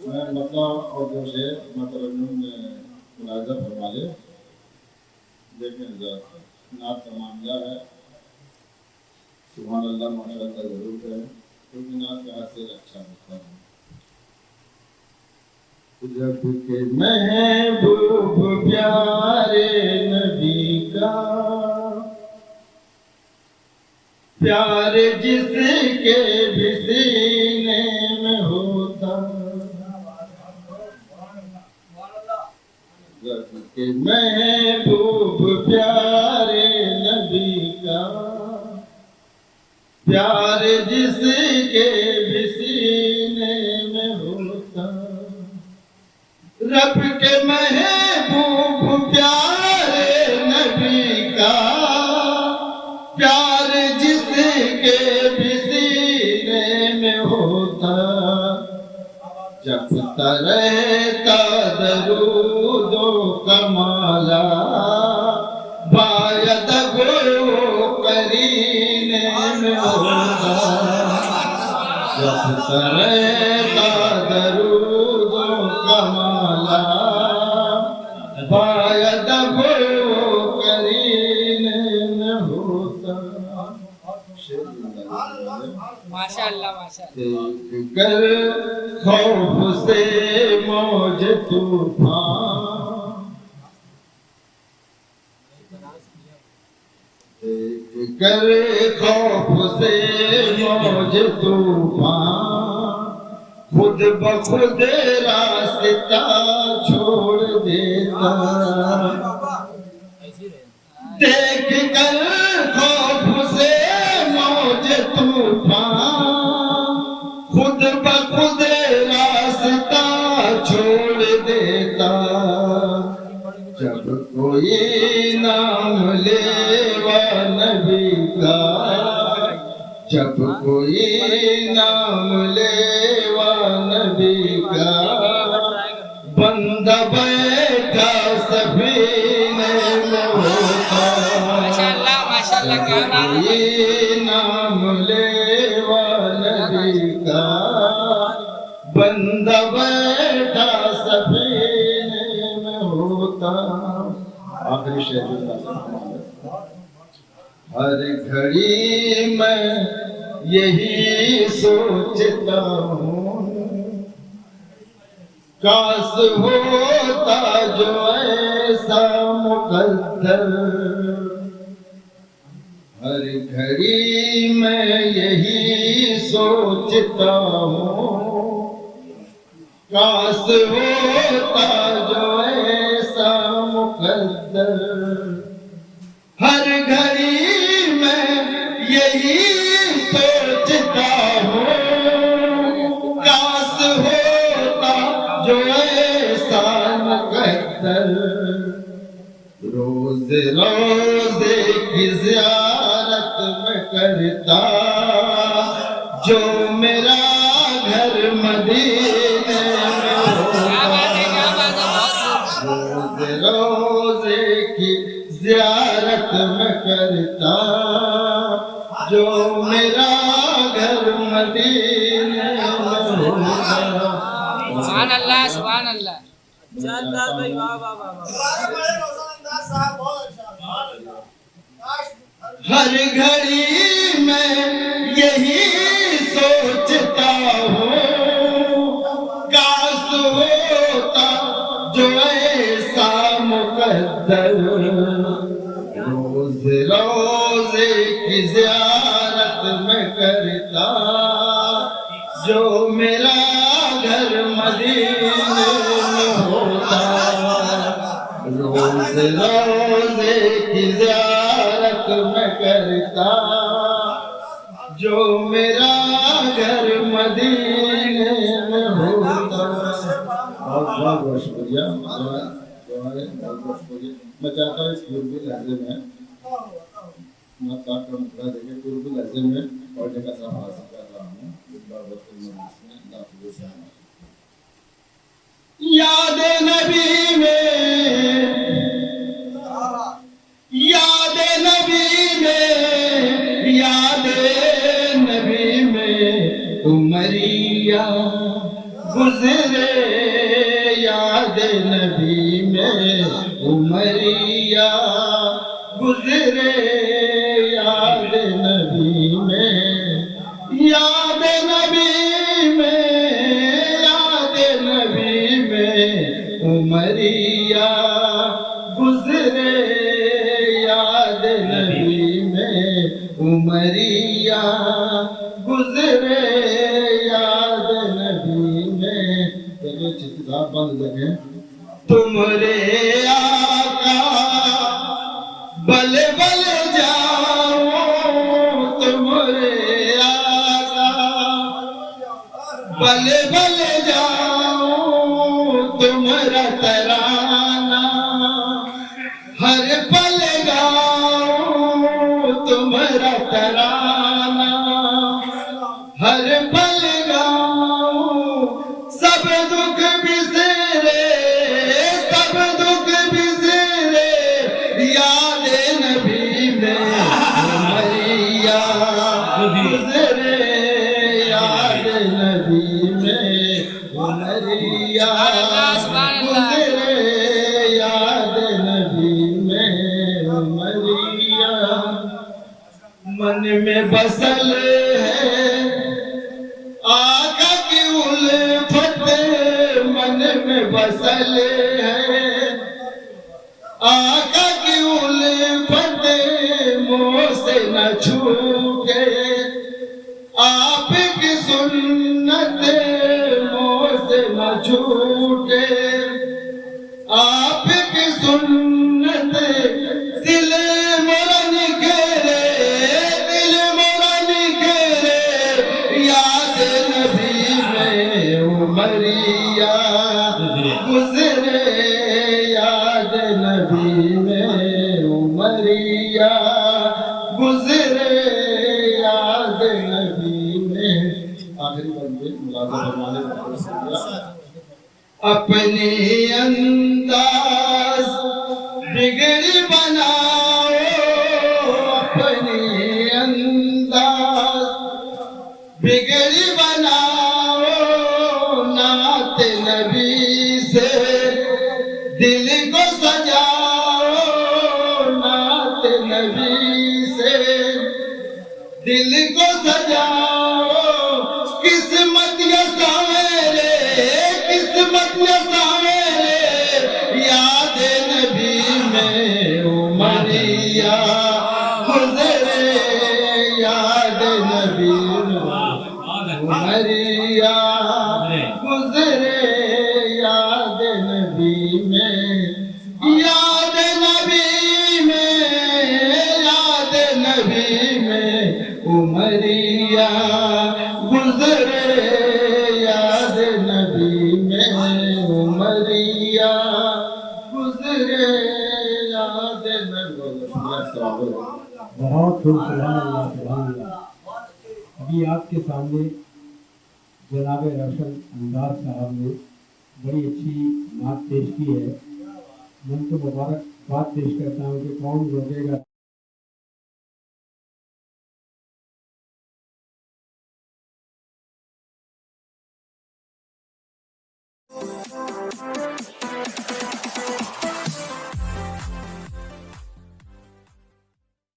میں مطلب اور جو شعر مطلب ملاحظہ فرما لے دیکھیں نعت کا معاملہ ہے. سبحان اللہ ماشاء اللہ ضرور کریں کیونکہ نعت کا حاصل اچھا ہوتا ہے. رب کے محبوب پیارے نبی کا پیار جس کے بھی سینے میں ہوتا. رب کے محبوب پیارے نبی کا پیار جس کے بھی سینے میں ہوتا. رب کے محبوب پیارے نبی کا پیار جس کے بھی سینے میں ہوتا. جپتا رہتا درود و کمالا باید گو کرینے میں ہوتا. جپتا رہتا درود و کمالا باید گو کرینے میں ہوتا. ماشاءاللہ ماشاءاللہ. دیکھ کر خوف سے موج طوفان دیکھ کر خوف سے موج طوفان خود بخود راستہ چھوڑ دیتا. دیکھ کر خوف سے موج طوفان خود بخود راستہ چھوڑ دیتا. جب کوئی نام لیوا نبی کا جب کوئی نام لیوا نبی کا بندہ بیٹھا سفینے میں ہوتا. ماشاءاللہ ماشاءاللہ. کیا بات ہے. کوئی نام لیوا نبی کا بندہ بیٹھا سفینے میں ہوتا. آخری شعر ہر گھڑی میں یہی سوچتا ہوں کاش ہوتا جو ایسا مقدر. ہر گھڑی میں یہی سوچتا ہوں کاش ہوتا جو ایسا مقدر. ہر گھڑی میں یہی سوچتا ہوں کاش ہوتا جو ایسا مقدر. روز روزے کی زیارت میں کرتا جو میرا گھر مدینے میں ہوتا. روز روزے کی زیارت میں کرتا جو میرا گھر مدینے میں ہوتا. سبحان اللہ سبحان اللہ. ہر گھڑی میں یہی سوچتا ہوں کاش ہوتا جو ایسا مقدر. روز روزے کی زیارت میں کرتا جو میرا گھر مدینے میں ہوتا. روز روزے کی زیارت میں کرتا جو میرا گھر مدینے میں ہوتا. بہت بہت شکریہ. میں چاہتا ہوں اس اردو لہجے میں میں پاک کا مقرر دیکھیں اردو لہجے میں پڑھنے کا سب حاصل کر رہا ہوں. اس بار وقت میں یاد نبی میں یاد نبی میں یاد نبی میں تمہاری گزرے یاد نبی میں عمریہ گزرے یاد نبی میں یاد نبی میں یاد نبی میں عمریہ گزرے یاد نبی میں عمریہ گزرے یاد نبی میں چتاب بند لگے تمہارے آقا بل بل جاؤ تمہارے آقا بل بل جاؤ تمہارا ترانہ ہر پل گاؤ تمہارا ترانہ ہر پل گاؤ سب دکھ بسرے سب دکھ بسرے یاد نبی میں عمریہ گزرے یاد نبی میں عمریہ گزرے یاد نبی میں عمریہ من میں بسل ہے آقا کی الفت من میں بسل ہے آقا کی الفت منہ سے نہ چھوٹے آپ کی سنت منہ سے نہ چھوٹے آپ کی سنت دل میرا نکھرے دل میرا نکھرے یاد نبی میں عمریہ گزرے یاد نبی میں عمریہ گزرے یاد نبی میں آخری بندے ملازم فرمانے اپنی انداز بگڑی بناؤ اپنی انداز بگڑی بناؤ نعت نبی سے دل کو سجاؤ نعت نبی سے دل کو سجاؤ قسمت یا سویرے قسمت یا سویرے یاد نبی میں عمریہ گزرے یاد نبی میں عمریہ گزرے یاد نبی میں یاد نبی میں یاد نبی میں عمریہ گزرے یاد نبی میں عمریہ گزرے یاد نبی بہت خوب سبحان اللہ سبحان اللہ. ابھی آپ کے سامنے جناب روشن انداز صاحب نے بڑی اچھی بات پیش کی ہے. میں ان کو مبارک بات پیش کرتا ہوں کہ کون روکے گا